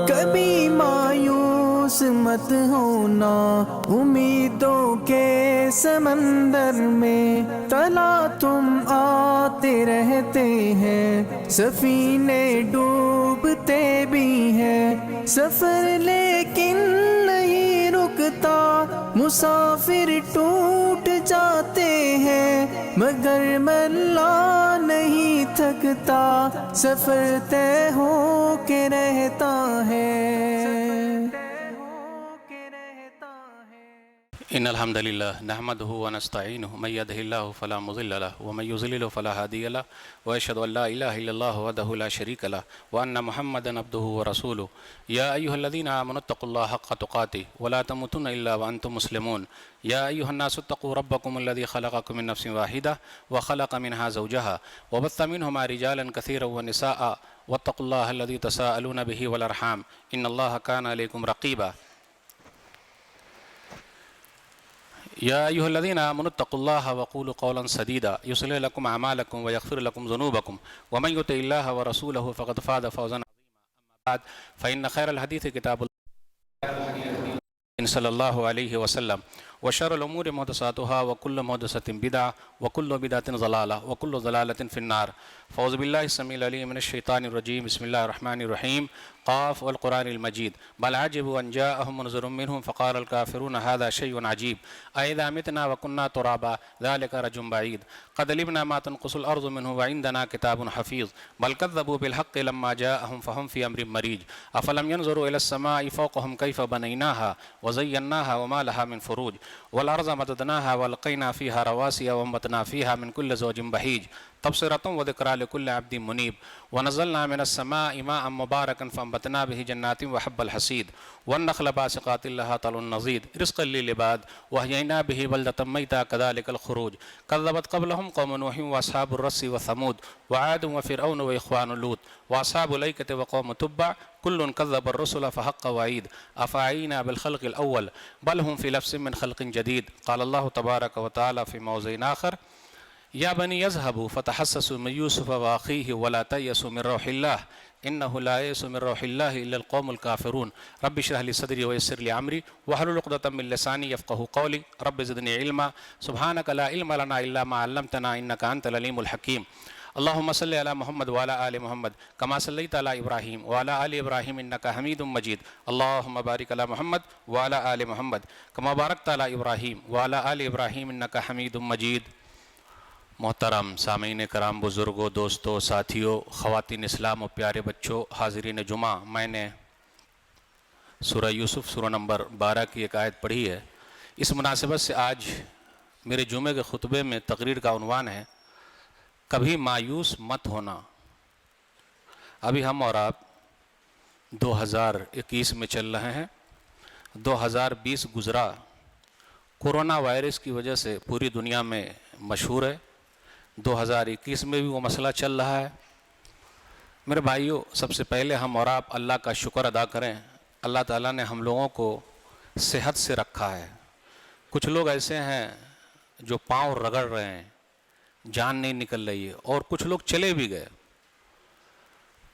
کبھی مایوس مت ہونا امیدوں کے سمندر میں، تلا تم آتے رہتے ہیں، سفینے ڈوبتے بھی ہیں، سفر لیکن نہیں رکتا، مسافر ٹوٹ جاتے ہیں، مگر ملا نہیں تھکتا، سفر طے ہو کے رہتا ہے۔ ان الحمد للہ نحمده ونستعینه من يهده الله فلا مضل له ومن يضلل فلا هادي له واشهد ان لا اله الا الله وحده لا شريك له وان محمدا عبده ورسوله يا ايها الذين امنوا اتقوا الله حق تقاته ولا تموتن الا وانتم مسلمون يا ايها الناس اتقوا ربكم الذي خلقكم من نفس واحده وخلق منها زوجها وبث منهما رجالا كثيرا ونساء واتقوا الله الذي تساءلون به والارحام ان الله كان عليكم رقيبا يا أيها الذين آمنوا اتقوا الله وقولوا قولا سديدا يصلح لكم أعمالكم ويغفر لكم ذنوبكم ومن يطع الله ورسوله فقد فاز فوزا عظيما أما بعد فإن خير الحديث كتاب الله صلى الله عليه وسلم وشر الأمور محدثاتها وكل محدثة بدعة وكل بدعة ضلالة وكل ضلالة في النار فأعوذ بالله السميع العليم من الشيطان الرجيم بسم الله الرحمن الرحيم قاف والقرآن المجيد بل عجبوا أن جاءهم منذر منهم فقال الكافرون هذا شيء عجيب أإذا متنا وكنا ترابا ذلك رجل بعيد قد علمنا ما تنقص الأرض منه وعندنا كتاب حفيظ بل كذبوا بالحق لما جاءهم فهم في أمر مريج أفلم ينظروا إلى السماء فوقهم كيف بنيناها وزيناها وما لها من فروج والأرض مددناها والقينا فيها رواسي وأنبتنا فيها من كل زوج بهيج تبصرة وذكرى لكل عبد منيب ونزلنا من السماء ماء مباركا فأنبتنا به جنات وحب الحصيد والنخل باسقات لها طلع نضيد رزقا للعباد وأحيينا به بلدة ميتا كذلك الخروج كذبت قبلهم قوم نوح وأصحاب الرس وثمود وعاد وفرعون وإخوان لوط وأصحاب الأيكة وقوم تبع كل كذب الرسل فحق وعيد أفعينا بالخلق الأول بل هم في لبس من خلق جديد قال الله تبارك وتعالى في موضع آخر يا بني يذهبوا فتحسسوا من يوسف وأخيه ولا تيأسوا من روح الله إنه لا ييأس من روح الله إلا القوم الكافرون رب اشرح لي صدري ويسر لي أمري واحلل عقدة من لساني يفقهوا قولي رب زدني علما سبحانك لا علم لنا إلا ما علمتنا إنك أنت العليم الحكيم اللهم صل على محمد وعلى آل محمد كما صليت على إبراهيم وعلى آل إبراهيم إنك حميد مجيد اللهم بارك على محمد وعلى آل محمد كما باركت على إبراهيم وعلى آل إبراهيم إنك حميد مجيد محترم سامعین کرام، بزرگوں، دوستوں، ساتھیوں، خواتین اسلام و پیارے بچوں، حاضرین جمعہ، میں نے سورہ یوسف سورہ نمبر 12 کی ایک آیت پڑھی ہے۔ اس مناسبت سے آج میرے جمعے کے خطبے میں تقریر کا عنوان ہے کبھی مایوس مت ہونا۔ ابھی ہم اور آپ 2021 میں چل رہے ہیں، 2020 گزرا، کورونا وائرس کی وجہ سے پوری دنیا میں مشہور ہے، 2021 میں بھی وہ مسئلہ چل رہا ہے۔ میرے بھائیوں، سب سے پہلے ہم اور آپ اللہ کا شکر ادا کریں، اللہ تعالیٰ نے ہم لوگوں کو صحت سے رکھا ہے۔ کچھ لوگ ایسے ہیں جو پاؤں رگڑ رہے ہیں، جان نہیں نکل رہی ہے، اور کچھ لوگ چلے بھی گئے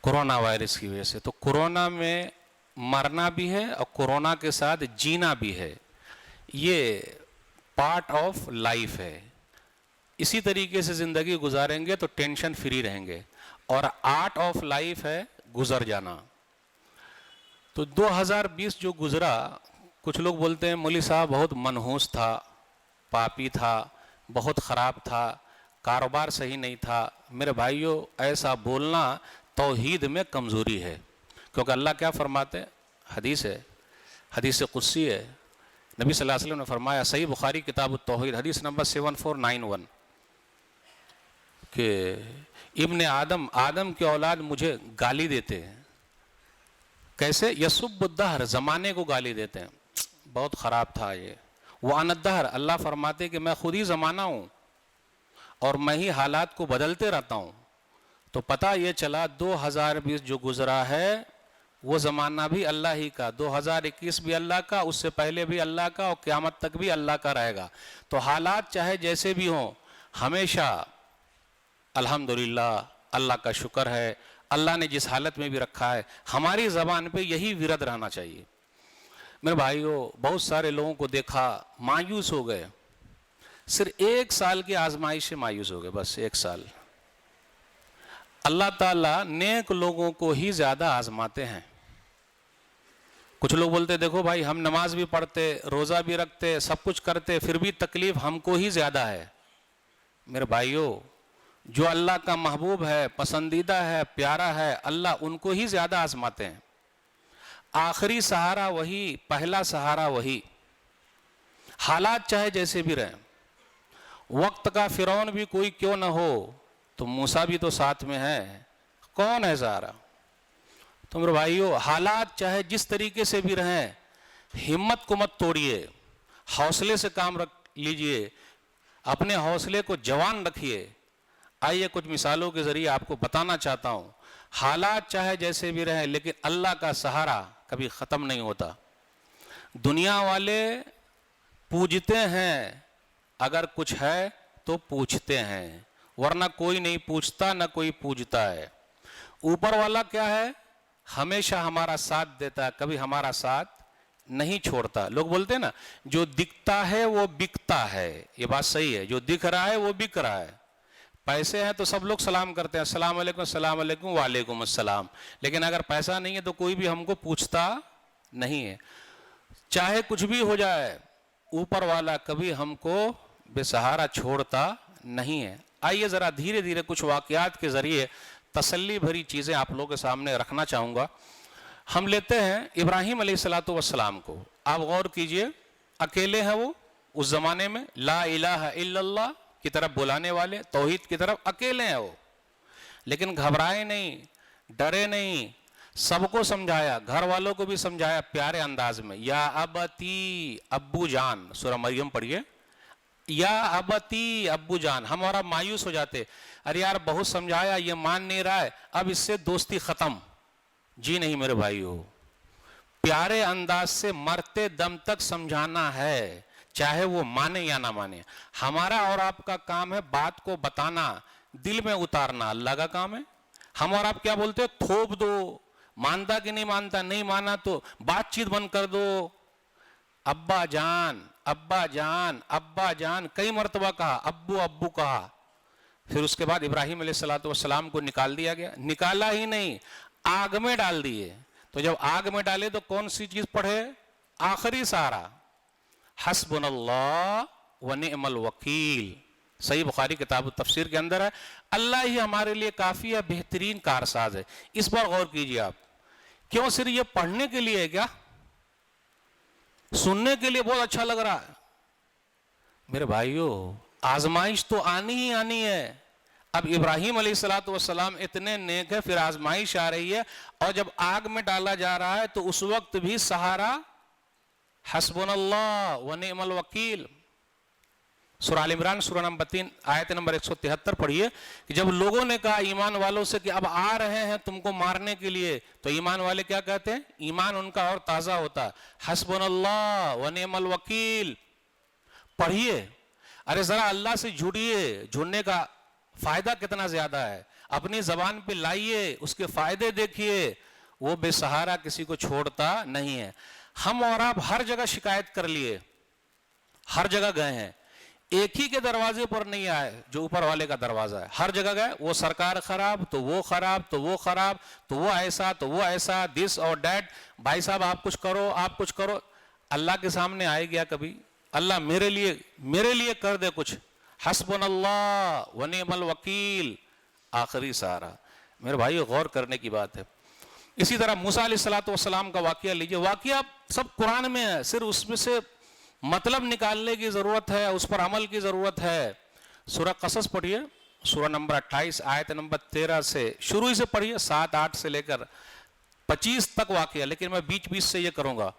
کورونا وائرس کی وجہ سے۔ تو کورونا میں مرنا بھی ہے اور کورونا کے ساتھ جینا بھی ہے، یہ پارٹ آف لائف ہے۔ اسی طریقے سے زندگی گزاریں گے تو ٹینشن فری رہیں گے، اور آرٹ آف لائف ہے گزر جانا۔ تو 2020 جو گزرا، کچھ لوگ بولتے ہیں مولوی صاحب بہت منحوس تھا، پاپی تھا، بہت خراب تھا، کاروبار صحیح نہیں تھا۔ میرے بھائیوں، ایسا بولنا توحید میں کمزوری ہے، کیونکہ اللہ کیا فرماتے ہیں؟ حدیث ہے، حدیث قدسی ہے، نبی صلی اللہ علیہ وسلم نے فرمایا، صحیح بخاری کتاب التوحید حدیث نمبر 7491 کہ ابن آدم کی اولاد مجھے گالی دیتے ہیں۔ کیسے؟ یسب الدہر، زمانے کو گالی دیتے ہیں، بہت خراب تھا یہ۔ وَأَنَا الدَّهْرُ، اللہ فرماتے کہ میں خود ہی زمانہ ہوں اور میں ہی حالات کو بدلتے رہتا ہوں۔ تو پتہ یہ چلا 2020 جو گزرا ہے وہ زمانہ بھی اللہ ہی کا، 2021 بھی اللہ کا، اس سے پہلے بھی اللہ کا، اور قیامت تک بھی اللہ کا رہے گا۔ تو حالات چاہے جیسے بھی ہوں، ہمیشہ الحمدللہ اللہ کا شکر ہے، اللہ نے جس حالت میں بھی رکھا ہے ہماری زبان پہ یہی ورد رہنا چاہیے۔ میرے بھائیوں، بہت سارے لوگوں کو دیکھا مایوس ہو گئے، صرف 1 سال کی آزمائش سے مایوس ہو گئے، بس 1 سال۔ اللہ تعالیٰ نیک لوگوں کو ہی زیادہ آزماتے ہیں۔ کچھ لوگ بولتے دیکھو بھائی ہم نماز بھی پڑھتے، روزہ بھی رکھتے، سب کچھ کرتے، پھر بھی تکلیف ہم کو ہی زیادہ ہے۔ میرے بھائیوں، جو اللہ کا محبوب ہے، پسندیدہ ہے، پیارا ہے، اللہ ان کو ہی زیادہ آزماتے ہیں۔ آخری سہارا وہی، پہلا سہارا وہی۔ حالات چاہے جیسے بھی رہیں، وقت کا فرعون بھی کوئی کیوں نہ ہو تو موسیٰ بھی تو ساتھ میں ہے، کون ہے سہارا؟ تو میرے بھائیو، حالات چاہے جس طریقے سے بھی رہیں، ہمت کو مت توڑیے، حوصلے سے کام رکھ لیجئے، اپنے حوصلے کو جوان رکھیے۔ آئیے کچھ مثالوں کے ذریعے آپ کو بتانا چاہتا ہوں، حالات چاہے جیسے بھی رہیں لیکن اللہ کا سہارا کبھی ختم نہیں ہوتا۔ دنیا والے پوجتے ہیں، اگر کچھ ہے تو پوچھتے ہیں، ورنہ کوئی نہیں پوچھتا نہ کوئی پوجتا ہے۔ اوپر والا کیا ہے؟ ہمیشہ ہمارا ساتھ دیتا ہے، کبھی ہمارا ساتھ نہیں چھوڑتا۔ لوگ بولتے ہیں نا، جو دکھتا ہے وہ بکتا ہے، یہ بات صحیح ہے، جو دکھ رہا ہے وہ بک رہا ہے۔ پیسے ہیں تو سب لوگ سلام کرتے ہیں، السلام علیکم، السلام علیکم، وعلیکم السلام، لیکن اگر پیسہ نہیں ہے تو کوئی بھی ہم کو پوچھتا نہیں ہے۔ چاہے کچھ بھی ہو جائے، اوپر والا کبھی ہم کو بے سہارا چھوڑتا نہیں ہے۔ آئیے ذرا دھیرے دھیرے کچھ واقعات کے ذریعے تسلی بھری چیزیں آپ لوگوں کے سامنے رکھنا چاہوں گا۔ ہم لیتے ہیں ابراہیم علیہ السلام کو، آپ غور کیجئے، اکیلے ہیں وہ اس زمانے میں، لا الہ الا اللہ کی طرف بلانے والے، توحید کی طرف اکیلے ہیں وہ، لیکن گھبرائے نہیں، ڈرے نہیں، سب کو سمجھایا، گھر والوں کو بھی سمجھایا پیارے انداز میں، یا ابتی، ابو جان، سورہ مریم پڑھیے، یا ابتی، ابو جان۔ ہم اور اب مایوس ہو جاتے، ارے یار بہت سمجھایا، یہ مان نہیں رہا ہے، اب اس سے دوستی ختم۔ جی نہیں میرے بھائیو، پیارے انداز سے مرتے دم تک سمجھانا ہے، چاہے وہ مانے یا نہ مانے۔ ہمارا اور آپ کا کام ہے بات کو بتانا، دل میں اتارنا اللہ کا کام ہے۔ ہم اور آپ کیا بولتے ہیں؟ تھوپ دو، مانتا کہ نہیں مانتا، نہیں مانا تو بات چیت بند کر دو۔ ابا جان، ابا جان، ابا جان کئی مرتبہ کہا، ابو ابو کہا۔ پھر اس کے بعد ابراہیم علیہ السلام کو نکال دیا گیا، نکالا ہی نہیں، آگ میں ڈال دیے۔ تو جب آگ میں ڈالے تو کون سی چیز پڑھے؟ آخری سہارا، حسبنا اللہ ونعم الوکیل۔ صحیح بخاری کتاب التفسیر کے اندر ہے، اللہ ہی ہمارے لیے کافی ہے، بہترین کارساز ہے۔ اس پر غور کیجئے آپ، کیوں صرف یہ پڑھنے کے لیے ہے کیا؟ سننے کے لیے بہت اچھا لگ رہا ہے؟ میرے بھائیو، آزمائش تو آنی ہی آنی ہے۔ اب ابراہیم علیہ السلام اتنے نیک ہے، پھر آزمائش آ رہی ہے، اور جب آگ میں ڈالا جا رہا ہے تو اس وقت بھی سہارا حسبنا اللہ ونعم الوکیل۔ سورہ آل عمران سورہ نمبر 3 آیت نمبر 173 پڑھیے کہ جب لوگوں نے کہا ایمان والوں سے کہ اب آ رہے ہیں تم کو مارنے کے لیے، تو ایمان والے کیا کہتے ہیں؟ ایمان ان کا اور تازہ ہوتا، حسبنا اللہ ونعم الوکیل۔ پڑھیے، ارے ذرا اللہ سے جڑیے، جڑنے کا فائدہ کتنا زیادہ ہے، اپنی زبان پہ لائیے، اس کے فائدے دیکھیے، وہ بے سہارا کسی کو چھوڑتا نہیں ہے۔ ہم اور آپ ہر جگہ شکایت کر لیے، ہر جگہ گئے ہیں، ایک ہی کے دروازے پر نہیں آئے جو اوپر والے کا دروازہ ہے، ہر جگہ گئے، وہ سرکار خراب تو وہ خراب تو وہ خراب تو وہ ایسا تو وہ ایسا، دس اور دیٹ، بھائی صاحب آپ کچھ کرو، آپ کچھ کرو۔ اللہ کے سامنے آئے گیا کبھی؟ اللہ میرے لیے کر دے کچھ، حسبنا اللہ ونعم الوکیل، آخری سہارا۔ میرے بھائی غور کرنے کی بات ہے۔ اسی طرح موسیٰ علیہ السلام کا واقعہ لیجئے، واقعہ سب قرآن میں ہے، صرف اس میں سے مطلب نکالنے کی ضرورت ہے، اس پر عمل کی ضرورت ہے۔ سورہ قصص پڑھیے، سورہ نمبر 28 آیت نمبر 13 سے شروع سے پڑھیے، 7 8 سے لے کر 25 تک واقعہ، لیکن میں بیچ سے یہ کروں گا۔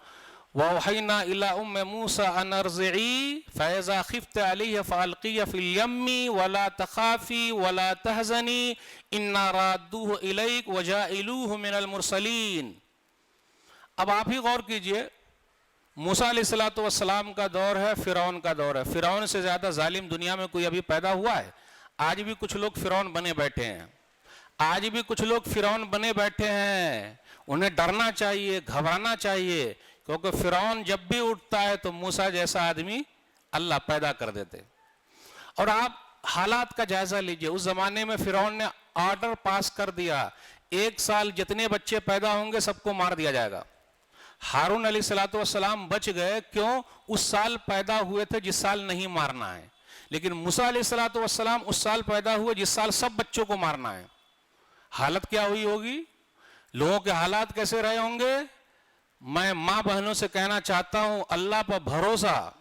وَأَوْحَيْنَا إِلَىٰ أُمِّ مُوسَىٰ أَنْ أَرْضِعِيهِ فَإِذَا خِفْتِ عَلَيْهِ فَأَلْقِيهِ فِي الْيَمِّ وَلَا تَخَافِي وَلَا تَحْزَنِي إِنَّا رَادُّوهُ إِلَيْكَ وَجَاعِلُوهُ مِنَ الْمُرْسَلِينَ۔ اب آپ ہی غور کیجئے، موسیٰ علیہ السلام کا دور ہے، فرعون کا دور ہے۔ فرعون سے زیادہ ظالم دنیا میں کوئی ابھی پیدا ہوا ہے؟ آج بھی کچھ لوگ فرعون بنے بیٹھے ہیں۔ آج بھی کچھ لوگ فرعون بنے بیٹھے ہیں، انہیں ڈرنا چاہیے، گھبرانا چاہیے، کیونکہ فرعون جب بھی اٹھتا ہے تو موسیٰ جیسا آدمی اللہ پیدا کر دیتے۔ اور آپ حالات کا جائزہ لیجئے، اس زمانے میں فرعون نے آرڈر پاس کر دیا، 1 سال جتنے بچے پیدا ہوں گے سب کو مار دیا جائے گا۔ ہارون علیہ السلام بچ گئے، کیوں؟ اس سال پیدا ہوئے تھے جس سال نہیں مارنا ہے، لیکن موسیٰ علیہ السلام اس سال پیدا ہوئے جس سال سب بچوں کو مارنا ہے۔ حالت کیا ہوئی ہوگی؟ لوگوں کے حالات کیسے رہے ہوں گے؟ میں ماں بہنوں سے کہنا چاہتا ہوں، اللہ پر بھروسہ،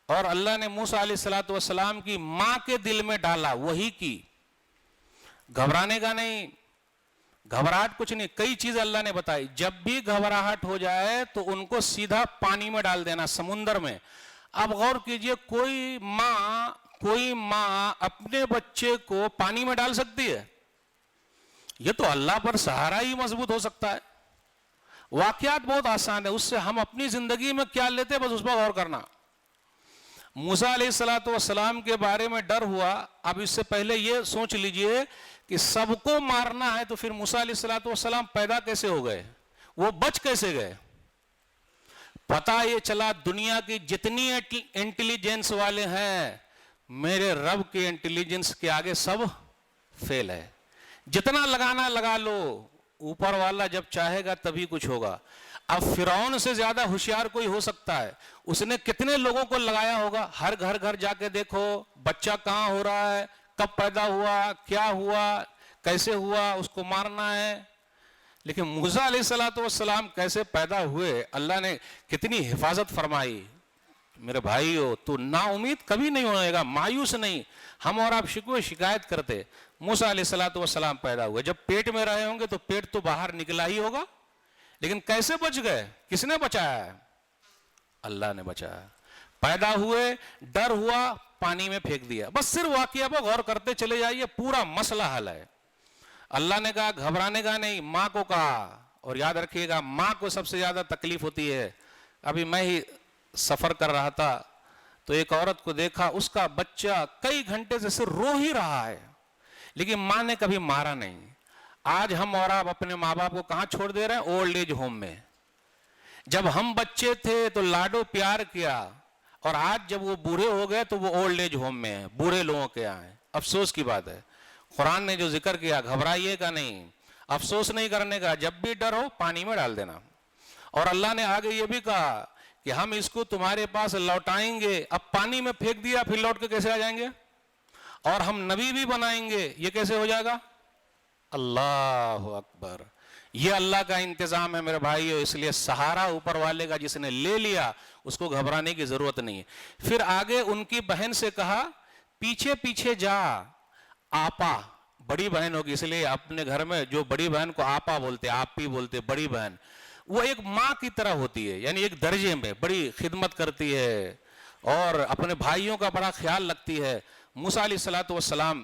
اور اللہ نے موسیٰ علیہ السلام کی ماں کے دل میں ڈالا وہی کی، گھبرانے کا نہیں، گھبراہٹ کچھ نہیں، کئی چیز اللہ نے بتائی۔ جب بھی گھبراہٹ ہو جائے تو ان کو سیدھا پانی میں ڈال دینا، سمندر میں۔ اب غور کیجئے، کوئی ماں اپنے بچے کو پانی میں ڈال سکتی ہے؟ یہ تو اللہ پر سہارا ہی مضبوط ہو سکتا ہے۔ واقعات بہت آسان ہے، اس سے ہم اپنی زندگی میں کیا لیتے بس اس پر غور کرنا۔ موسیٰ علیہ السلام کے بارے میں ڈر ہوا، اب اس سے پہلے یہ سوچ لیجئے کہ سب کو مارنا ہے تو پھر موسیٰ علیہ السلام پیدا کیسے ہو گئے؟ وہ بچ کیسے گئے؟ پتہ یہ چلا دنیا کی جتنی انٹیلیجنس والے ہیں، میرے رب کے انٹیلیجنس کے آگے سب فیل ہے۔ جتنا لگانا لگا لو، اوپر والا جب چاہے گا تبھی کچھ ہوگا۔ اب فرعون سے زیادہ ہوشیار کوئی ہو سکتا ہے، اس نے کتنے لوگوں کو لگایا ہوگا، ہر گھر جا کے دیکھو بچہ کہاں ہو رہا ہے، کب پیدا ہوا، کیا ہوا، کیسے ہوا، اس کو مارنا ہے۔ لیکن موسیٰ علیہ السلام کیسے پیدا ہوئے، اللہ نے کتنی حفاظت فرمائی۔ میرے بھائیو، تو نا امید کبھی نہیں ہوئے گا، مایوس نہیں۔ ہم اور آپ شکوے شکایت کرتے، موسیٰ علیہ السلام پیدا ہوئے، جب پیٹ میں رہے ہوں گے تو پیٹ تو باہر نکلا ہی ہوگا، لیکن کیسے بچ گئے؟ کس نے بچایا ہے؟ اللہ نے بچایا۔ پیدا ہوئے، ڈر ہوا، پانی میں پھینک دیا۔ بس صرف واقعہ پر غور کرتے چلے جائیے، پورا مسئلہ حل ہے۔ اللہ نے کہا گھبرانے کا نہیں، ماں کو کہا، اور یاد رکھیے گا ماں کو سب سے زیادہ تکلیف ہوتی ہے۔ ابھی میں ہی سفر کر رہا تھا تو ایک عورت کو دیکھا، اس کا بچہ کئی گھنٹے سے صرف رو ہی رہا ہے، لیکن ماں نے کبھی مارا نہیں۔ آج ہم اور آپ اپنے ماں باپ کو کہاں چھوڑ دے رہے ہیں؟ اولڈ ایج ہوم میں۔ جب ہم بچے تھے تو لاڈو پیار کیا، اور آج جب وہ بوڑھے ہو گئے تو وہ اولڈ ایج ہوم میں ہیں، بوڑھے لوگوں کے یہاں ہیں۔ افسوس کی بات ہے۔ قرآن نے جو ذکر کیا، گھبرائیے گا نہیں، افسوس نہیں کرنے کا، جب بھی ڈر ہو پانی میں ڈال دینا۔ اور اللہ نے آگے یہ بھی کہا کہ ہم اس کو تمہارے پاس لوٹائیں گے۔ اب پانی میں پھینک دیا، پھر لوٹ کے کیسے آ جائیں گے؟ اور ہم نبی بھی بنائیں گے، یہ کیسے ہو جائے گا؟ اللہ اکبر، یہ اللہ کا انتظام ہے میرے بھائیو۔ اس لیے سہارا اوپر والے کا جس نے لے لیا، اس کو گھبرانے کی ضرورت نہیں ہے۔ پھر آگے ان کی بہن سے کہا پیچھے پیچھے جا، آپا بڑی بہن ہوگی، اس لیے اپنے گھر میں جو بڑی بہن کو آپا بولتے، آپی بولتے، بڑی بہن، وہ ایک ماں کی طرح ہوتی ہے، یعنی ایک درجے میں بڑی خدمت کرتی ہے اور اپنے بھائیوں کا بڑا خیال رکھتی ہے۔ موسیٰ علیہ السلام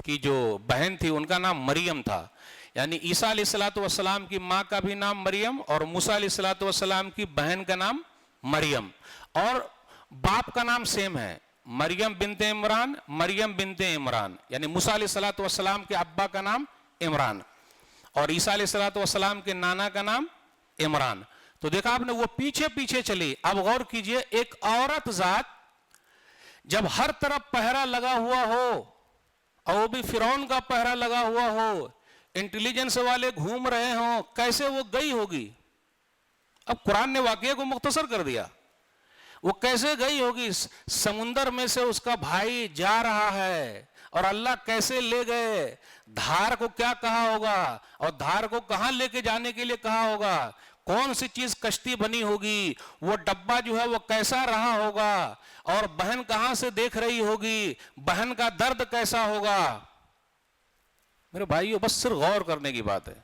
کی جو بہن تھی ان کا نام مریم تھا، یعنی عیسیٰ علیہ السلام کی ماں کا بھی نام مریم اور موسیٰ علیہ السلام کی بہن کا نام مریم، اور باپ کا نام سیم ہے، مریم بنت عمران، مریم بنت عمران، یعنی موسیٰ علیہ السلام کے ابا کا نام عمران اور عیسیٰ علیہ السلام کے نانا کا نام عمران۔ تو دیکھا آپ نے، وہ پیچھے پیچھے چلی۔ اب غور کیجئے، ایک عورت ذات جب ہر طرف پہرا لگا ہوا ہو، اور وہ بھی فرعون کا پہرا لگا ہوا ہو، انٹیلیجنس والے گھوم رہے ہوں، کیسے وہ گئی ہوگی؟ اب قرآن نے واقعے کو مختصر کر دیا، وہ کیسے گئی ہوگی؟ سمندر میں سے اس کا بھائی جا رہا ہے اور اللہ کیسے لے گئے، دھار کو کیا کہا ہوگا اور دھار کو کہاں لے کے جانے کے لیے کہا ہوگا، کون سی چیز کشتی بنی ہوگی، وہ ڈبہ جو ہے وہ کیسا رہا ہوگا، اور بہن کہاں سے دیکھ رہی ہوگی، بہن کا درد کیسا ہوگا۔ میرے بھائیو، بس صرف غور کرنے کی بات ہے۔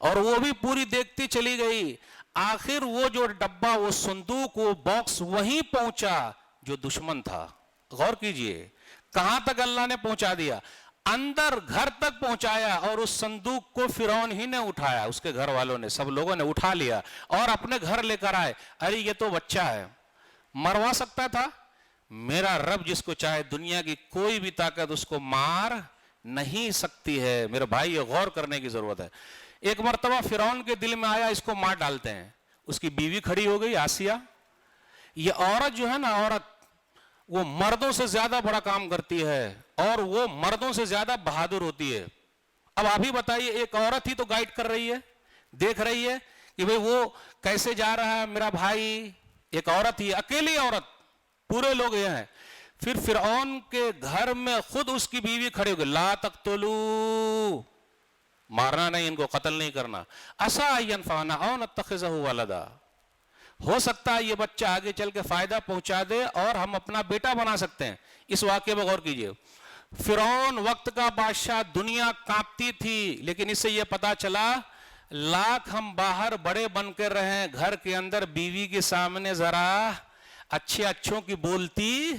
اور وہ بھی پوری دیکھتی چلی گئی، آخر وہ جو ڈبہ، وہ صندوق، وہ باکس وہیں پہنچا جو دشمن تھا۔ غور کیجئے کہاں تک اللہ نے پہنچا دیا، اندر گھر تک پہنچایا، اور اس صندوق کو فرعون ہی نے اٹھایا، اس کے گھر والوں نے، سب لوگوں نے اٹھا لیا اور اپنے گھر لے کر آئے۔ ارے یہ تو بچہ ہے، مروا سکتا تھا؟ میرا رب جس کو چاہے، دنیا کی کوئی بھی طاقت اس کو مار نہیں سکتی ہے. میرے بھائی یہ غور کرنے کی ضرورت ہے. ایک مرتبہ فرعون کے دل میں آیا اس کو مار ڈالتے ہیں. اس کی بیوی کھڑی ہو گئی آسیہ. یہ عورت جو ہے نا، عورت وہ مردوں سے زیادہ بڑا کام کرتی ہے اور وہ مردوں سے زیادہ بہادر ہوتی ہے. اب آپ ہی بتائیے، ایک عورت ہی تو گائیڈ کر رہی ہے، دیکھ رہی ہے کہ بھئی وہ کیسے جا رہا ہے میرا بھائی. ایک عورت ہی، اکیلی عورت، پورے لوگ یہ ہیں. پھر فرعون کے گھر میں خود اس کی بیوی کھڑی ہو گئی. لا تقتلوا، مارنا نہیں، ان کو قتل نہیں کرنا. عسیٰ ان ینفعنا او نتخذہ ولدا، ہو سکتا ہے یہ بچہ آگے چل کے فائدہ پہنچا دے اور ہم اپنا بیٹا بنا سکتے ہیں. اس واقعے میں غور کیجئے. فرعون وقت کا بادشاہ، دنیا کانپتی تھی، لیکن اس سے یہ پتا چلا لاکھ ہم باہر بڑے بن کے رہیں، گھر کے اندر بیوی کے سامنے ذرا اچھے اچھوں کی بولتی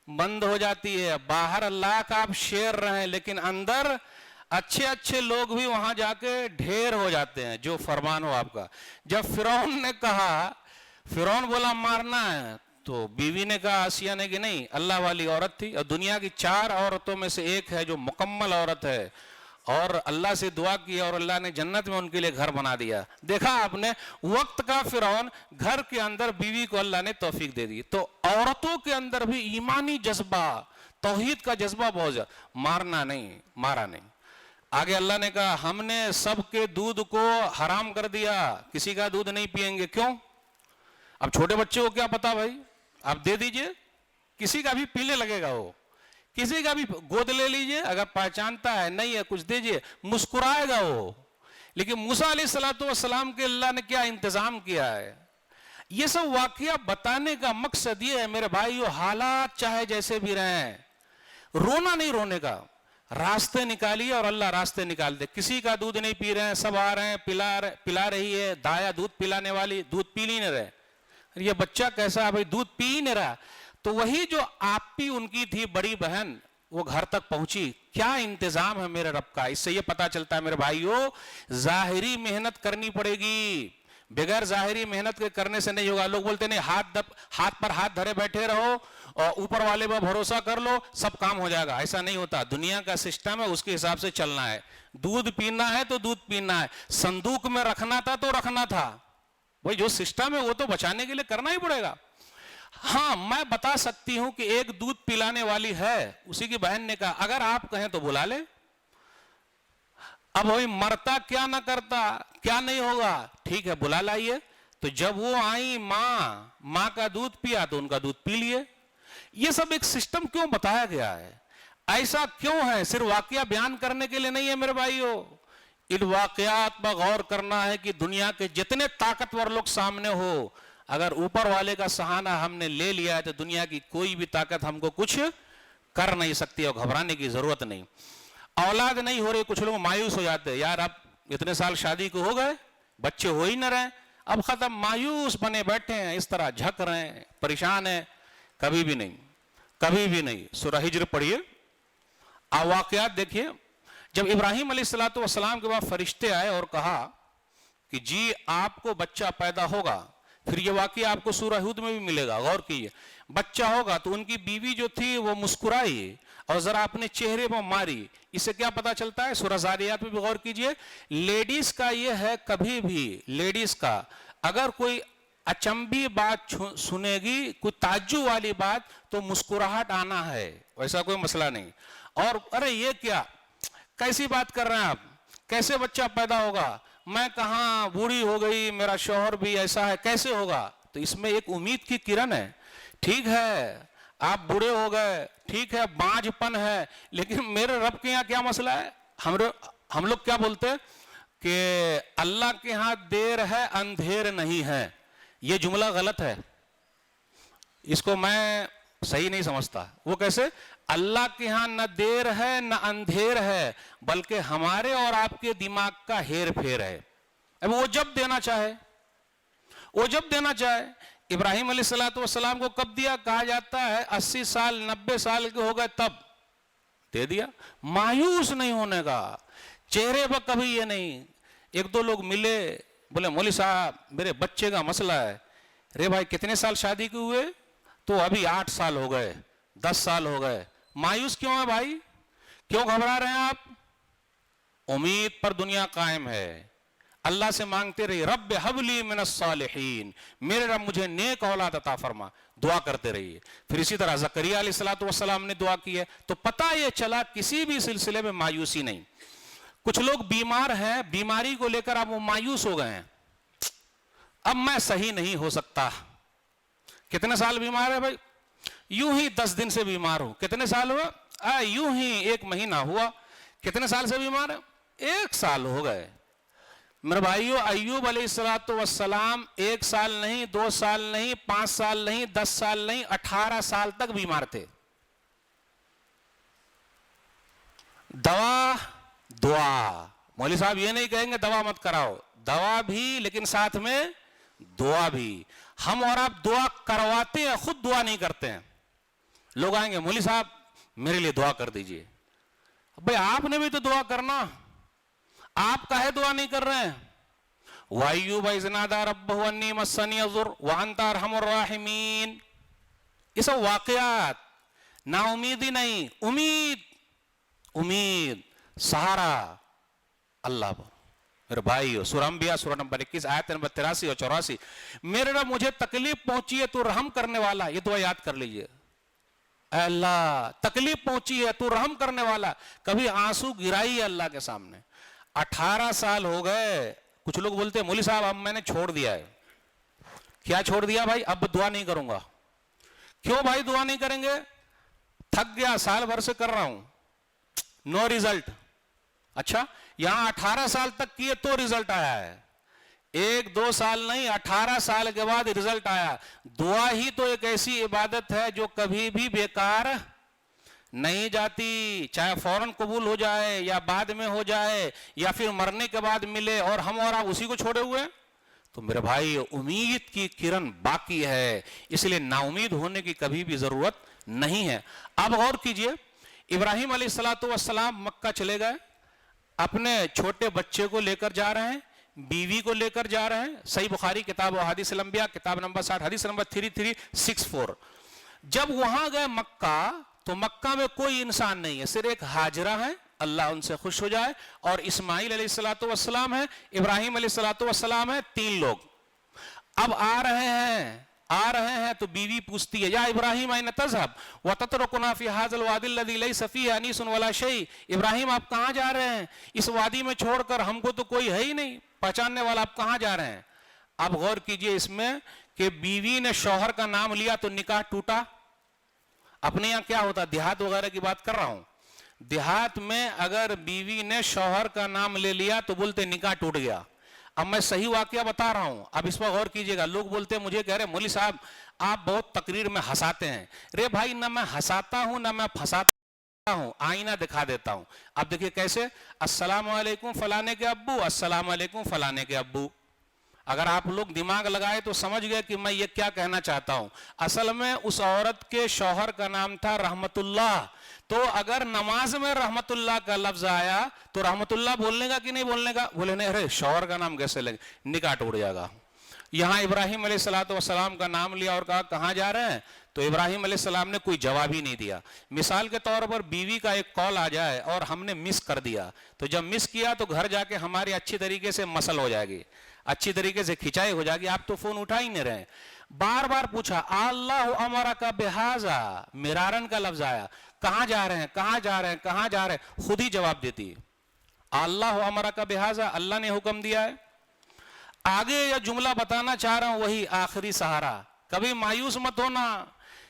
بند ہو جاتی ہے. باہر لاکھ آپ شیر رہیں لیکن اندر اچھے اچھے لوگ بھی وہاں جا کے ڈھیر ہو جاتے ہیں، جو فرمان ہو آپ کا. جب فرعون نے کہا، فرعون بولا مارنا ہے، تو بیوی نے کہا، آسیہ نے کہ نہیں، اللہ والی عورت تھی اور دنیا کی 4 عورتوں میں سے ایک ہے جو مکمل عورت ہے، اور اللہ سے دعا کی اور اللہ نے جنت میں ان کے لیے گھر بنا دیا. دیکھا آپ نے، وقت کا فرعون، گھر کے اندر بیوی کو اللہ نے توفیق دے دی. تو عورتوں کے اندر بھی ایمانی جذبہ، توحید کا جذبہ بہت زیادہ. مارنا نہیں، مارا نہیں. آگے اللہ نے کہا ہم نے سب کے دودھ کو حرام کر دیا، کسی کا دودھ نہیں پیئیں گے. کیوں؟ اب چھوٹے بچے کو کیا پتا بھائی، آپ دے دیجئے، کسی کا بھی پینے لگے گا، وہ کسی کا بھی گود لے لیجئے، اگر پہچانتا ہے نہیں ہے کچھ دیجئے، مسکرائے گا وہ. لیکن موسیٰ علیہ السلام کے اللہ نے کیا انتظام کیا ہے. یہ سب واقعہ بتانے کا مقصد یہ ہے میرے بھائیو، حالات چاہے جیسے بھی رہیں، رونا نہیں، رونے کا راستے نکالیے اور اللہ راستے نکال دے. کسی کا دودھ نہیں پی رہے ہیں، سب آ رہے ہیں، پلا رہی ہے دایا دودھ پلانے والی، دودھ پی نہیں رہے. یہ بچہ کیسا ہے بھائی، دودھ پی ہی نہیں رہا. تو وہی جو آپی ان کی تھی بڑی بہن، وہ گھر تک پہنچی. کیا انتظام ہے میرے رب کا. اس سے یہ پتا چلتا ہے میرے بھائیو، ظاہری محنت کرنی پڑے گی، بغیر ظاہری محنت کے کرنے سے نہیں ہوگا. لوگ بولتے نہیں، ہاتھ پر ہاتھ دھرے بیٹھے رہو اور اوپر والے پر بھروسہ کر لو، سب کام ہو جائے گا. ایسا نہیں ہوتا. دنیا کا سسٹم ہے، اس کے حساب سے چلنا ہے. دودھ پینا ہے تو دودھ پینا ہے. صندوق میں رکھنا تھا تو رکھنا تھا. وہی جو سسٹم ہے وہ تو بچانے کے لیے کرنا ہی پڑے گا. ہاں میں بتا سکتی ہوں کہ ایک دودھ پلانے والی ہے، اسی کی بہن نے کہا اگر آپ کہیں تو بلا لے. اب وہی مرتا کیا نہ کرتا، کیا نہیں ہوگا، ٹھیک ہے بلا لائیے. تو جب وہ آئی ماں کا دودھ پیا تو ان کا دودھ پی لیے. یہ سب ایک سسٹم کیوں بتایا گیا ہے، ایسا کیوں ہے؟ صرف واقعہ بیان کرنے کے لیے نہیں ہے میرے بھائیو. ان واقعات پر غور کرنا ہے کہ دنیا کے جتنے طاقتور لوگ سامنے ہو، اگر اوپر والے کا سہانا ہم نے لے لیا ہے تو دنیا کی کوئی بھی طاقت ہم کو کچھ کر نہیں سکتی، اور گھبرانے کی ضرورت نہیں. اولاد نہیں ہو رہی، کچھ لوگ مایوس ہو جاتے ہیں، یار اب اتنے سال شادی کو ہو گئے، بچے ہو ہی نہ رہے، اب ختم. مایوس بنے بیٹھے ہیں، اس طرح جھک رہے ہیں، پریشان ہیں. کبھی بھی نہیں، کبھی بھی نہیں. سورہ ہجر پڑھیے، واقعات دیکھیے. جب ابراہیم علیہ السلام کے بعد فرشتے آئے اور کہا کہ جی آپ کو بچہ پیدا ہوگا، پھر یہ واقعہ آپ کو سورہ ہود میں بھی ملے گا، غور کیجئے. بچہ ہوگا تو ان کی بیوی جو تھی وہ مسکرائی اور ذرا اپنے چہرے پر ماری. اس سے کیا پتا چلتا ہے؟ سورہ زاریات میں بھی غور کیجئے. لیڈیز کا یہ ہے، کبھی بھی لیڈیز کا اگر کوئی اچنبی بات سنے گی، کوئی تعجب والی بات، تو مسکراہٹ آنا ہے، ویسا کوئی مسئلہ نہیں. اور ارے یہ کیا، کیسی بات کر رہے ہیں آپ، کیسے بچہ پیدا ہوگا، میں کہاں بوڑھی ہو گئی، میرا شوہر بھی ایسا ہے، کیسے ہوگا؟ تو اس میں ایک امید کی کرن ہے. ٹھیک ہے آپ بوڑھے ہو گئے، ٹھیک ہے بانجھ پن ہے، لیکن میرے رب کے یہاں کیا مسئلہ ہے؟ ہم لوگ کیا بولتے ہیں کہ اللہ کے ہاں دیر ہے اندھیر نہیں ہے. یہ جملہ غلط ہے، اس کو میں صحیح نہیں سمجھتا. وہ کیسے؟ اللہ کے ہاں نہ دیر ہے نہ اندھیر ہے، بلکہ ہمارے اور آپ کے دماغ کا ہیر پھیر ہے. اب وہ جب دینا چاہے، وہ جب دینا چاہے. ابراہیم علیہ السلام کو کب دیا؟ کہا جاتا ہے 80 سال 90 سال کے ہو گئے تب دے دیا. مایوس نہیں ہونے کا، چہرے پر کبھی یہ نہیں. ایک دو لوگ ملے، بولے مولوی صاحب میرے بچے کا مسئلہ ہے. رے بھائی کتنے سال شادی کے ہوئے؟ تو ابھی 8 سال ہو گئے، 10 سال ہو گئے. مایوس کیوں ہے بھائی؟ کیوں گھبرا رہے ہیں آپ؟ امید پر دنیا قائم ہے. اللہ سے مانگتے رہیے رب ہب لی من الصالحین، میرے رب مجھے نیک اولاد عطا فرما، دعا کرتے رہیے. پھر اسی طرح زکریہ علیہ السلام نے دعا کی ہے. تو پتہ یہ چلا کسی بھی سلسلے میں مایوسی نہیں. کچھ لوگ بیمار ہیں، بیماری کو لے کر اب وہ مایوس ہو گئے ہیں، اب میں صحیح نہیں ہو سکتا. کتنے سال بیمار ہے بھائی؟ یوں ہی 10 دن سے بیمار ہوں. کتنے سال ہوا؟ یوں ہی 1 مہینہ ہوا. کتنے سال سے بیمار ہے؟ 1 سال ہو گئے. میرے بھائیو، ایوب علیہ السلام 1 سال نہیں، 2 سال نہیں، 5 سال نہیں، 10 سال نہیں، 18 سال تک بیمار تھے. دوا دعا. مولوی صاحب یہ نہیں کہیں گے دوا مت کراؤ، دوا بھی لیکن ساتھ میں دعا بھی. ہم اور آپ دعا کرواتے ہیں، خود دعا نہیں کرتے ہیں. لوگ آئیں گے مولوی صاحب میرے لیے دعا کر دیجئے. بھئی آپ نے بھی تو دعا کرنا، آپ کاہے دعا نہیں کر رہے ہیں؟ وَأَيُّوبَ إِذْ نَادَىٰ رَبَّهُ أَنِّي مَسَّنِيَ الضُّرُّ وَأَنْتَ أَرْحَمُ الرَّاحِمِينَ. یہ سب واقعات. نا امیدی نہیں، امید سہارا اللہ پر. میرے بھائیو، سورہ انبیاء سورہ نمبر 21 آیت نمبر 83 اور 84. میرے رب مجھے تکلیف پہنچی ہے تو رحم کرنے والا. یہ دعا یاد کر لیجئے. اے اللہ تکلیف پہنچی ہے تو رحم کرنے والا. کبھی آنسو گرائی ہے اللہ کے سامنے. 18 سال ہو گئے. کچھ لوگ بولتے ہیں مولوی صاحب اب میں نے چھوڑ دیا ہے. کیا چھوڑ دیا بھائی؟ اب دعا نہیں کروں گا. کیوں بھائی دعا نہیں کریں گے؟ تھک گیا، سال بھر سے کر رہا ہوں، نو ریزلٹ. اچھا یہاں 18 سال تک کیے تو ریزلٹ آیا ہے. 1-2 سال نہیں، 18 سال کے بعد ریزلٹ آیا. دعا ہی تو ایک ایسی عبادت ہے جو کبھی بھی بیکار نہیں جاتی، چاہے فوراً قبول ہو جائے یا بعد میں ہو جائے یا پھر مرنے کے بعد ملے، اور ہم اور آپ اسی کو چھوڑے ہوئے ہیں. تو میرے بھائی امید کی کرن باقی ہے، اس لیے نا امید ہونے کی کبھی بھی ضرورت نہیں ہے. اب غور کیجئے، ابراہیم علیہ السلام مکہ چلے گئے، اپنے چھوٹے بچے کو لے کر جا رہے ہیں، بیوی کو لے کر جا رہے ہیں. صحیح بخاری کتاب احادیث الانبیاء کتاب نمبر 60 حدیث نمبر 3364. جب وہاں گئے مکہ تو مکہ میں کوئی انسان نہیں ہے، صرف ایک ہاجرہ ہے، اللہ ان سے خوش ہو جائے، اور اسماعیل علیہ السلام ہے، ابراہیم علیہ السلام ہے، 3 لوگ. اب آ رہے ہیں تو بیوی پوچھتی ہے یا ابراہیم این تذهب وتتركنا في هذا الوادي الذي ليس فيه انيس ولا شيء. ابراہیم آپ کہاں جا رہے ہیں؟ اس وادی میں چھوڑ کر، ہم کو تو کوئی ہے ہی نہیں پہچاننے والا، آپ کہاں جا رہے ہیں؟ اب غور کیجئے اس میں کہ بیوی نے شوہر کا نام لیا تو نکاح ٹوٹا. اپنے یہاں کیا ہوتا، دیہات وغیرہ کی بات کر رہا ہوں، دیہات میں اگر بیوی نے شوہر کا نام لے لیا تو بولتے نکاح ٹوٹ گیا. اب میں صحیح واقعہ بتا رہا ہوں، اب اس پر غور کیجئے گا. لوگ بولتے ہیں، مجھے کہہ رہے مولوی صاحب آپ بہت تقریر میں ہنساتے ہیں. رے بھائی نہ میں ہنساتا ہوں نہ میں پھنساتا ہوں، آئینہ دکھا دیتا ہوں. اب دیکھیے کیسے، السلام علیکم فلانے کے ابو، السلام علیکم فلانے کے ابو. اگر آپ لوگ دماغ لگائے تو سمجھ گئے کہ میں یہ کیا کہنا چاہتا ہوں. اصل میں اس عورت کے شوہر کا نام تھا رحمت اللہ. تو اگر نماز میں رحمت اللہ کا لفظ آیا تو رحمت اللہ بولنے کا کہ نہیں بولنے کا؟ بولے نہیں، ارے شوہر کا نام کیسے لگے، نکاح ٹوٹ جائے گا. یہاں ابراہیم علیہ السلام کا نام لیا اور کہا کہاں جا رہے ہیں؟ تو ابراہیم علیہ السلام نے کوئی جواب ہی نہیں دیا. مثال کے طور پر بیوی کا ایک کال آ جائے اور ہم نے مس کر دیا، تو جب مس کیا تو گھر جا کے ہماری اچھی طریقے سے مسل ہو جائے گی، اچھی طریقے سے کھچائی ہو جائے گی. آپ تو فون اٹھا ہی نہیں رہے. بار بار پوچھا، اللہ امرک بہذا، مرارن کا لفظ آیا، کہاں جا رہے ہیں کہاں جا رہے ہیں کہاں جا رہے ہیں؟ خود ہی جواب دیتی ہے، اللہ امرک بہذا، اللہ نے حکم دیا ہے. آگے یہ جملہ بتانا چاہ رہا ہوں، وہی آخری سہارا. کبھی مایوس مت ہونا،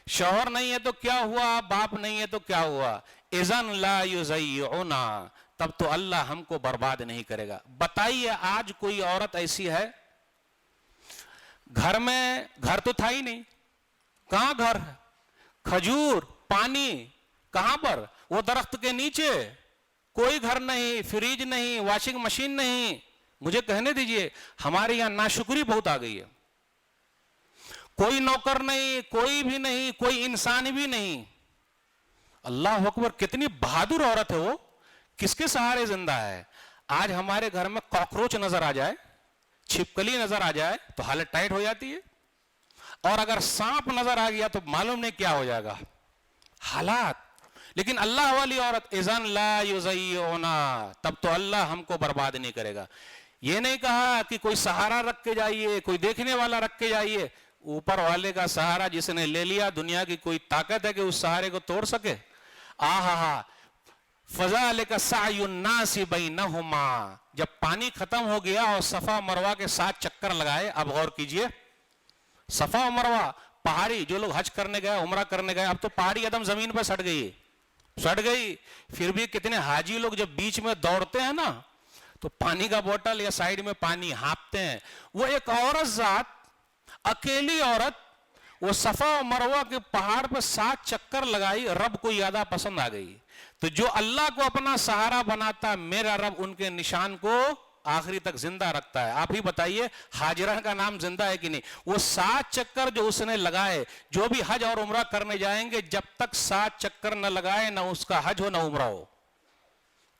شوہر نہیں ہے تو کیا ہوا، باپ نہیں ہے تو کیا ہوا، اذن لا یضیعنا، تب تو اللہ ہم کو برباد نہیں کرے گا. بتائیے آج کوئی عورت ایسی ہے، گھر میں، گھر تو تھا ہی نہیں، کہاں گھر ہے، کھجور پانی کہاں پر، وہ درخت کے نیچے، کوئی گھر نہیں، فریج نہیں، واشنگ مشین نہیں. مجھے کہنے دیجئے ہمارے یہاں ناشکری بہت آ گئی ہے. کوئی نوکر نہیں، کوئی بھی نہیں، کوئی انسان بھی نہیں. اللہ اکبر، کتنی بہادر عورت ہے وہ، کس کے سہارے زندہ ہے. آج ہمارے گھر میں کاکروچ نظر آ جائے، چھپکلی نظر آ جائے تو حالت ٹائٹ ہو جاتی ہے، اور اگر سانپ نظر آ گیا تو معلوم نہیں کیا ہو جائے گا، حالات. لیکن اللہ والی عورت اذن لا یضیعنا، تب تو اللہ ہم کو برباد نہیں کرے گا. یہ نہیں کہا کہ کوئی سہارا رکھ کے جائیے، کوئی دیکھنے والا رکھ کے جائیے. اوپر والے کا سہارا جس نے لے لیا، دنیا کی کوئی طاقت ہے کہ اس سہارے کو توڑ سکے؟ آہا فذالک سعی الناس بینہما. جب پانی ختم ہو گیا اور صفا مروہ کے 7 چکر لگائے. اب غور کیجئے، صفا و مروہ پہاڑی، جو لوگ حج کرنے گئے، عمرہ کرنے گئے، اب تو پہاڑی قدم زمین پہ سٹ گئی. پھر بھی کتنے حاجی لوگ جب بیچ میں دوڑتے ہیں نا تو پانی کا بوتل یا سائیڈ میں پانی ہانپتے ہیں. وہ ایک عورت ذات، اکیلی عورت، وہ صفا و مروہ کے پہاڑ پہ 7 چکر لگائی. رب کو یادہ پسند آ گئی. تو جو اللہ کو اپنا سہارا بناتا، میرا رب ان کے نشان کو آخری تک زندہ رکھتا ہے. آپ ہی بتائیے ہاجرہ کا نام زندہ ہے کہ نہیں؟ وہ 7 چکر جو اس نے لگائے، جو بھی حج اور عمرہ کرنے جائیں گے، جب تک 7 چکر نہ لگائے نہ اس کا حج ہو نہ عمرہ ہو.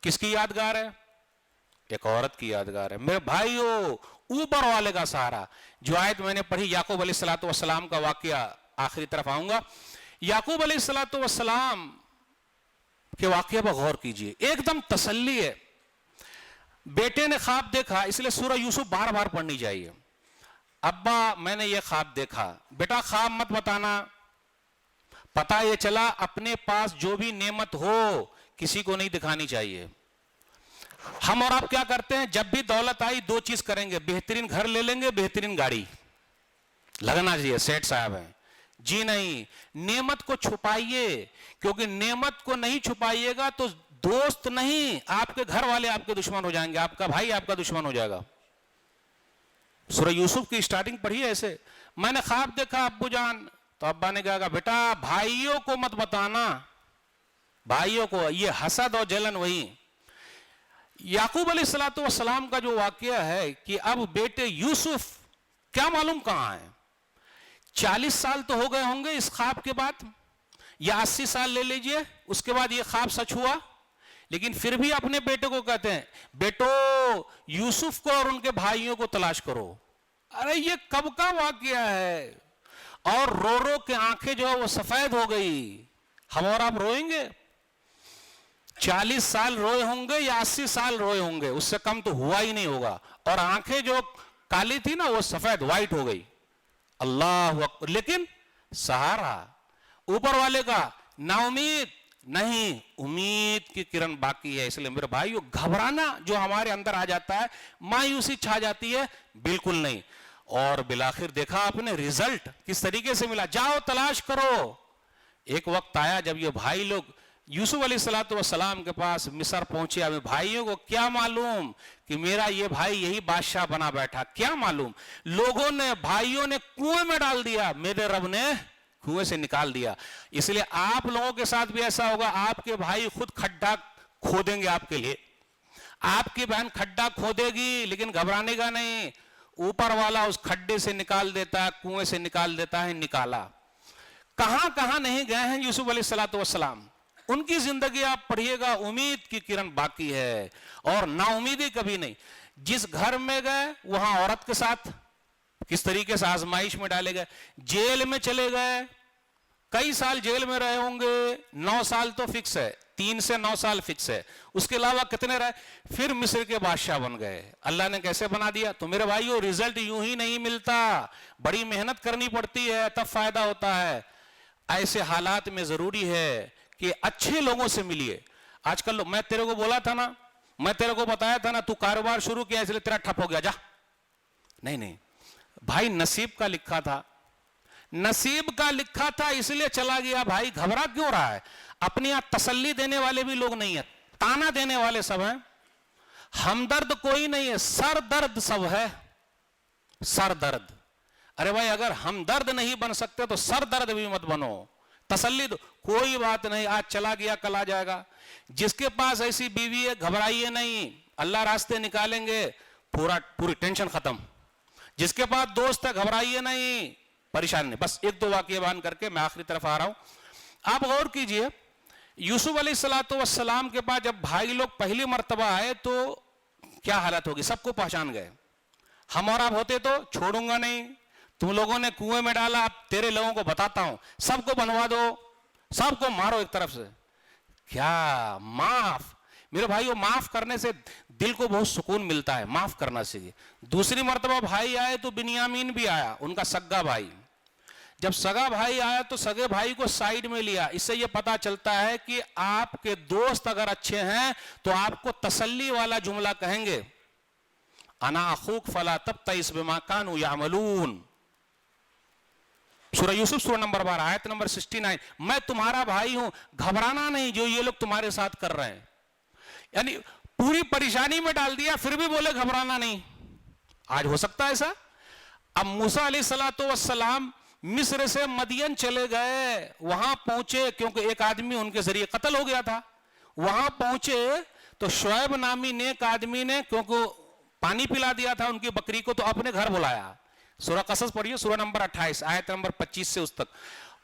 کس کی یادگار ہے؟ ایک عورت کی یادگار ہے. میرے بھائیو، اوپر والے کا سہارا. جو آیت میں نے پڑھی یعقوب علیہ السلام کا واقعہ، آخری طرف آؤں گا. یعقوب علیہ السلام کے واقعے پر غور کیجئے، ایک دم تسلی ہے. بیٹے نے خواب دیکھا، اس لیے سورہ یوسف بار بار پڑھنی چاہیے. ابا میں نے یہ خواب دیکھا. بیٹا خواب مت بتانا، پتہ یہ چلا اپنے پاس جو بھی نعمت ہو کسی کو نہیں دکھانی چاہیے. ہم اور آپ کیا کرتے ہیں؟ جب بھی دولت آئی 2 چیز کریں گے، بہترین گھر لے لیں گے، بہترین گاڑی. لگنا چاہیے سیٹ صاحب ہیں. جی نہیں، نعمت کو چھپائیے، کیونکہ نعمت کو نہیں چھپائیے گا تو دوست نہیں، آپ کے گھر والے آپ کے دشمن ہو جائیں گے، آپ کا بھائی آپ کا دشمن ہو جائے گا. سورہ یوسف کی سٹارٹنگ پڑھی ہے ایسے. میں نے خواب دیکھا ابو جان، تو ابا نے کہا بیٹا بھائیوں کو مت بتانا، بھائیوں کو. یہ حسد اور جلن وہی. یعقوب علیہ السلام کا جو واقعہ ہے کہ اب بیٹے یوسف کیا معلوم کہاں ہیں. 40 سال تو ہو گئے ہوں گے اس خواب کے بعد، یا 80 سال لے لیجئے، اس کے بعد یہ خواب سچ ہوا. لیکن پھر بھی اپنے بیٹے کو کہتے ہیں بیٹو یوسف کو اور ان کے بھائیوں کو تلاش کرو. ارے یہ کب کا واقعہ ہے؟ اور رو رو کے آنکھیں جو ہے وہ سفید ہو گئی. ہم اور آپ روئیں گے؟ 40 سال روئے ہوں گے یا 80 سال روئے ہوں گے، اس سے کم تو ہوا ہی نہیں ہوگا. اور آنکھیں جو کالی تھی نا وہ سفید وائٹ ہو گئی. اللہ اکبر. لیکن سہارا اوپر والے کا. نا امید نہیں، امید کی کرن باقی ہے. اس لیے میرے بھائیو، گھبرانا جو ہمارے اندر آ جاتا ہے، مایوسی چھا جاتی ہے، بالکل نہیں. اور بالآخر دیکھا آپ نے رزلٹ کس طریقے سے ملا. جاؤ تلاش کرو. ایک وقت آیا جب یہ بھائی لوگ یوسف علیہ السلام کے پاس مصر پہنچے. اب بھائیوں کو کیا معلوم کہ میرا یہ بھائی یہی بادشاہ بنا بیٹھا، کیا معلوم. لوگوں نے، بھائیوں نے کنویں میں ڈال دیا، میرے رب نے کنویں سے نکال دیا. اس لیے آپ لوگوں کے ساتھ بھی ایسا ہوگا، آپ کے بھائی خود کھڈا کھودیں گے آپ کے لیے، آپ کی بہن کھڈا کھودے گی، لیکن گھبرانے کا نہیں. اوپر والا اس کھڈے سے نکال دیتا ہے، کنویں سے نکال دیتا ہے. نکالا. کہاں کہاں نہیں گئے ہیں یوسف علیہ السلام. ان کی زندگی آپ پڑھیے گا، امید کی کرن باقی ہے اور نا امیدی کبھی نہیں. جس گھر میں گئے وہاں عورت کے ساتھ کس طریقے سے آزمائش میں ڈالے گئے. جیل میں چلے گئے، کئی سال جیل میں رہے ہوں گے. 9 سال تو فکس ہے، 3 سے 9 سال فکس ہے. اس کے علاوہ کتنے رہے؟ پھر مصر کے بادشاہ بن گئے. اللہ نے کیسے بنا دیا. تو میرے بھائیو، رزلٹ یوں ہی نہیں ملتا، بڑی محنت کرنی پڑتی ہے، تب فائدہ ہوتا ہے. ایسے حالات میں ضروری ہے کہ اچھے لوگوں سے ملیے. آج کل میں تیرے کو بولا تھا نا، میں تیرے کو بتایا تھا نا، تو کاروبار شروع کیا اس لیے تیرا ٹھپ ہو گیا، جا. نہیں بھائی، نصیب کا لکھا تھا، نصیب کا لکھا تھا اس لیے چلا گیا. بھائی گھبرا کیوں رہا ہے؟ اپنے یہاں تسلی دینے والے بھی لوگ نہیں ہیں، تانا دینے والے سب ہیں. ہمدرد کوئی نہیں ہے، سر درد سب ہے. سر درد. ارے بھائی اگر ہمدرد نہیں بن سکتے تو سر درد بھی مت بنو. تسلی دو، کوئی بات نہیں، آج چلا گیا کل آ جائے گا. جس کے پاس ایسی بیوی ہے گھبرائیے نہیں، اللہ راستے نکالیں گے، پوری ٹینشن ختم. جس کے پاس دوست ہے گھبرائیے نہیں، پریشان نہیں. بس 1-2 واقعہ بیان کر کے میں آخری طرف آ رہا ہوں. آپ غور کیجئے، یوسف علیہ السلام کے پاس جب بھائی لوگ پہلی مرتبہ آئے تو کیا حالت ہوگی. سب کو پہچان گئے. ہم اور آپ ہوتے تو چھوڑوں گا نہیں، تم لوگوں نے کنویں میں ڈالا، اب تیرے لوگوں کو بتاتا ہوں، سب کو بنوا دو، سب کو مارو ایک طرف سے. کیا معاف. میرے بھائیو معاف کرنے سے دل کو بہت سکون ملتا ہے, معاف کرنا چاہیے. دوسری مرتبہ بھائی آئے تو بنیامین بھی آیا, ان کا سگا بھائی. جب سگا بھائی آیا تو سگے بھائی کو سائیڈ میں لیا. اس سے یہ پتا چلتا ہے کہ آپ کے دوست اگر اچھے ہیں تو آپ کو تسلی والا جملہ کہیں گے, انا اخوک فلا تبتئس بما کانوا یعملون. سورہ یوسف سورہ نمبر 12 آیت نمبر 69, میں تمہارا بھائی ہوں, گھبرانا نہیں جو یہ لوگ تمہارے ساتھ کر رہے ہیں. یعنی پوری پریشانی میں ڈال دیا پھر بھی بولے گھبرانا نہیں. آج ہو سکتا ہے ایسا؟ اب موسیٰ علیہ السلام مصر سے مدین چلے گئے, وہاں پہنچے کیونکہ ایک آدمی ان کے ذریعے قتل ہو گیا تھا. وہاں پہنچے تو شعیب نامی نیک آدمی نے کیونکہ پانی پلا دیا تھا ان کی بکری کو تو اپنے گھر بلایا. سورہ قصص پڑھیے سورہ نمبر 28 آیت نمبر 25 سے اس تک.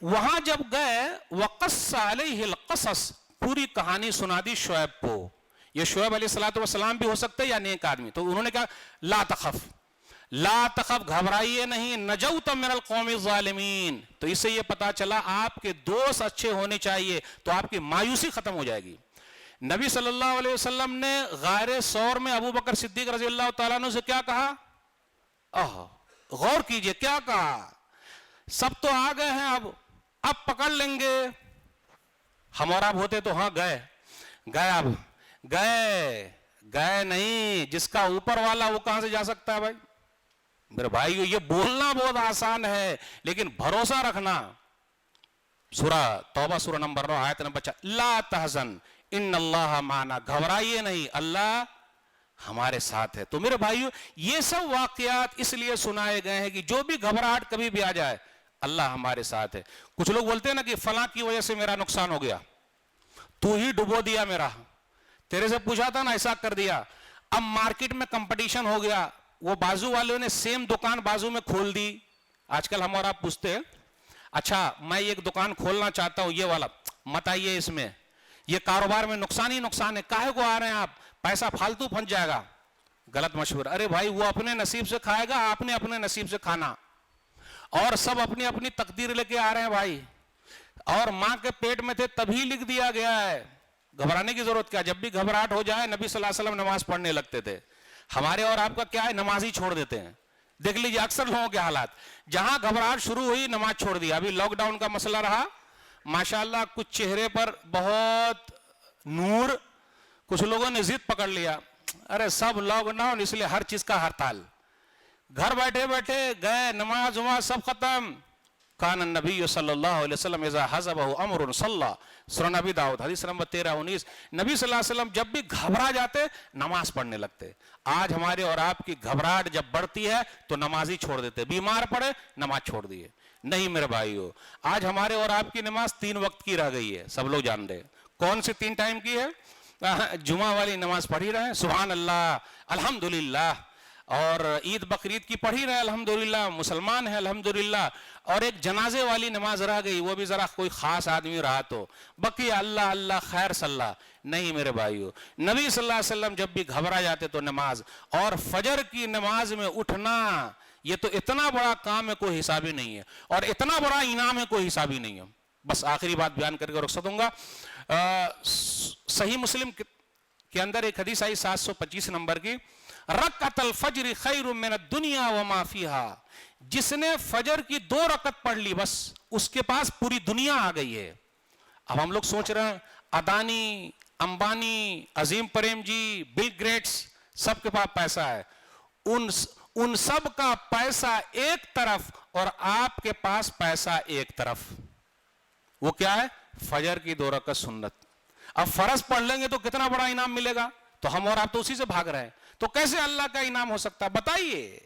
وہاں جب گئے وقص علیہ القصص, پوری کہانی سنا دی شعیب کو. یہ شعیب علیہ السلام بھی ہو سکتے یا نیک آدمی. تو انہوں نے کہا لا تخف, لا تخف, گھبرائیے نہیں, نجوت من القوم الظالمین. تو اس سے یہ پتا چلا آپ کے دوست اچھے ہونے چاہیے تو آپ کی مایوسی ختم ہو جائے گی. نبی صلی اللہ علیہ وسلم نے غار ثور میں ابو بکر صدیق رضی اللہ تعالیٰ عنہ سے کیا کہا؟ غور کیجئے کیا کہا. سب تو آ گئے ہیں, اب پکڑ لیں گے. ہم اور آپ ہوتے تو ہاں گئے, اب گئے نہیں. جس کا اوپر والا وہ کہاں سے جا سکتا ہے بھائی؟ میرے بھائی یہ بولنا بہت آسان ہے لیکن بھروسہ رکھنا. سورہ توبہ سورہ نمبر 9 آیت نمبر 4, لا تحزن ان اللہ معنا, گھبرائیے نہیں اللہ ہمارے ساتھ ہے. تو میرے بھائیو یہ سب واقعات اس لیے سنائے گئے ہیں کہ جو بھی گھبراہٹ کبھی بھی آ جائے اللہ ہمارے ساتھ ہے. کچھ لوگ بولتے ہیں نا کہ فلاں کی وجہ سے میرا نقصان ہو گیا, تو ہی ڈبو دیا, میرا تیرے سے پوچھا تھا نا ایسا کر دیا. اب مارکیٹ میں کمپٹیشن ہو گیا, وہ بازو والوں نے سیم دکان بازو میں کھول دی. آج کل ہم اور آپ پوچھتے ہیں اچھا میں ایک دکان کھولنا چاہتا ہوں, یہ والا مت آئیے, اس میں یہ کاروبار میں نقصان ہی نقصان ہے, کاہے کو آ رہے ہیں آپ, پیسہ فالتو پھنس جائے گا. غلط مشورہ. ارے بھائی وہ اپنے نصیب سے کھائے گا, آپ نے اپنے نصیب سے کھانا, اور سب اپنی اپنی تقدیر لے کے آ رہے ہیں بھائی. اور ماں کے پیٹ میں تھے تبھی لکھ دیا گیا ہے, گھبرانے کی ضرورت کیا. جب بھی گھبراہٹ ہو جائے نبی صلی اللہ علیہ وسلم نماز پڑھنے لگتے تھے. ہمارے اور آپ کا کیا ہے, نماز ہی چھوڑ دیتے ہیں. دیکھ لیجیے اکثر لوگوں کے حالات, جہاں گھبراہٹ شروع ہوئی نماز چھوڑ دیا. ابھی لاک ڈاؤن کا مسئلہ رہا, ماشاءاللہ کچھ چہرے پر بہت نور, کچھ لوگوں نے ضد پکڑ لیا, ارے سب لاک ڈاؤن اس لیے ہر چیز کا ہڑتال, گھر بیٹھے بیٹھے گئے, نماز سب ختم. کان النبی صلی اللہ علیہ وسلم اذا حزبہ امر صلی, سورہ نبی داؤد حدیث نمبر 13-19, نبی صلی اللہ علیہ وسلم جب بھی گھبرا جاتے نماز پڑھنے لگتے. آج ہمارے اور آپ کی گھبراہٹ جب بڑھتی ہے تو نماز ہی چھوڑ دیتے, بیمار پڑے نماز چھوڑ دیے. نہیں میرے بھائیو, آج ہمارے اور آپ کی نماز 3 وقت کی رہ گئی ہے, سب لوگ جان رہے. کون سی 3 ٹائم کی ہے؟ جمعہ والی نماز پڑھی رہے سبحان اللہ الحمدللہ, اور عید بقرعید کی پڑھی رہے الحمدللہ, مسلمان ہے الحمدللہ. اور ایک جنازے والی نماز رہ گئی, وہ بھی ذرا کوئی خاص آدمی رہا تو بقی اللہ اللہ خیر صلی اللہ. نہیں میرے بھائیو, نبی صلی اللہ علیہ وسلم جب بھی گھبرا جاتے تو نماز, اور فجر کی نماز میں اٹھنا یہ تو اتنا بڑا کام ہے کوئی حساب ہی نہیں ہے, اور اتنا بڑا انعام ہے کوئی حساب ہی نہیں ہے. بس آخری بات بیان کر کے رخصت دوں گا. صحیح مسلم کے اندر ایک حدیث آئی 725 نمبر کی, رکعت الفجر خیر من الدنیا وما فیہا, جس نے فجر کی 2 رکعت پڑھ لی بس اس کے پاس پوری دنیا آ گئی ہے. اب ہم لوگ سوچ رہے ہیں اڈانی, امبانی, عظیم پریم جی, بل گیٹس, سب کے پاس پیسہ ہے, ان سب کا پیسہ ایک طرف اور آپ کے پاس پیسہ ایک طرف. وہ کیا ہے؟ فجر کی 2 رکعت سنت. اب فرض پڑھ لیں گے تو کتنا بڑا انعام ملے گا, تو ہم اور آپ تو اسی سے بھاگ رہے ہیں. تو کیسے اللہ کا انعام ہو سکتا ہے بتائیے,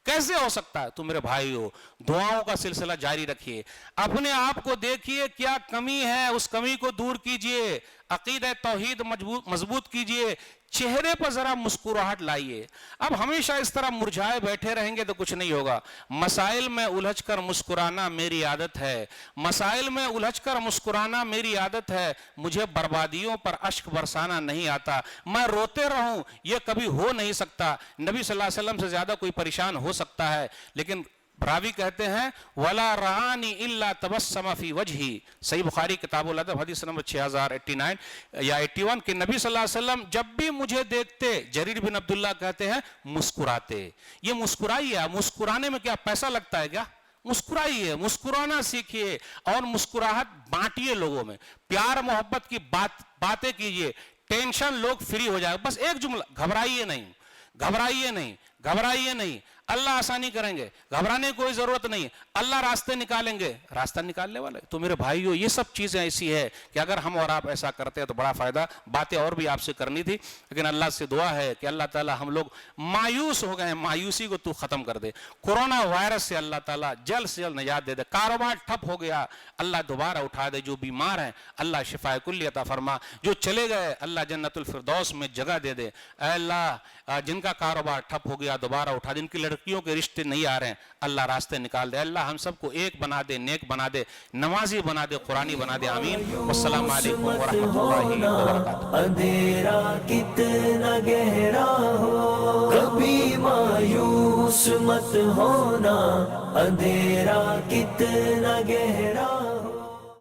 کیسے ہو سکتا ہے؟ تو میرے بھائی ہو, دعاؤں کا سلسلہ جاری رکھیے, اپنے آپ کو دیکھیے کیا کمی ہے, اس کمی کو دور کیجئے, عقیدہ توحید مضبوط کیجئے, چہرے پر ذرا مسکراہٹ لائیے. اب ہمیشہ اس طرح مرجھائے بیٹھے رہیں گے تو کچھ نہیں ہوگا. مسائل میں الجھ کر مسکرانا میری عادت ہے, مسائل میں الجھ کر مسکرانا میری عادت ہے, مجھے بربادیوں پر اشک برسانا نہیں آتا, میں روتے رہوں یہ کبھی ہو نہیں سکتا. نبی صلی اللہ علیہ وسلم سے زیادہ کوئی پریشان ہو سکتا ہے, لیکن راوی کہتے ہیں ولا رعانی الا تبسم فی وجہی، صحیح بخاری کتاب الادب حدیث نمبر 6089 یا 81، کہ نبی صلی اللہ علیہ وسلم جب بھی مجھے دیکھتے، جریر بن عبداللہ کہتے ہیں، مسکراتے۔ یہ مسکرائیے، مسکرانے میں کیا پیسہ لگتا ہے کیا؟ مسکرائیے، مسکرانا سیکھیے اور مسکراہٹ بانٹیے لوگوں میں، پیار محبت کی باتیں کیجیے، ٹینشن لوگ فری ہو جائے۔ بس ایک جملہ، گھبرائیے نہیں، گھبرائیے نہیں، گھبرائیے نہیں، اللہ آسانی کریں گے، گھبرانے کی کوئی ضرورت نہیں، اللہ راستے نکالیں گے، راستہ نکالنے والے۔ تو میرے بھائیو، یہ سب چیزیں ایسی ہے کہ اگر ہم اور آپ ایسا کرتے ہیں تو بڑا فائدہ۔ باتیں اور بھی آپ سے کرنی تھی، لیکن اللہ سے دعا ہے کہ اللہ تعالی ہم لوگ مایوس ہو گئے ہیں، مایوسی کو تو ختم کر دے، کورونا وائرس سے اللہ تعالیٰ جلد سے جلد نجات دے دے، کاروبار ٹھپ ہو گیا اللہ دوبارہ اٹھا دے، جو بیمار ہیں اللہ شفا کلی عطا فرما، جو چلے گئے اللہ جنت الفردوس میں جگہ دے دے۔ اے اللہ، جن کا کاروبار ٹھپ ہو گیا دوبارہ اٹھا دے، جن کی لڑکیوں کے رشتے نہیں آ رہے ہیں اللہ راستے نکال دے۔ اللہ ہم سب کو ایک بنا دے، نیک بنا دے، نمازی بنا دے، قرآنی بنا دے، آمین۔ والسلام علیکم ورحمۃ اللہ وبرکاتہ۔ اندھیرا کتنا گہرا ہو، کبھی مایوس مت ہونا، اندھیرا کتنا گہرا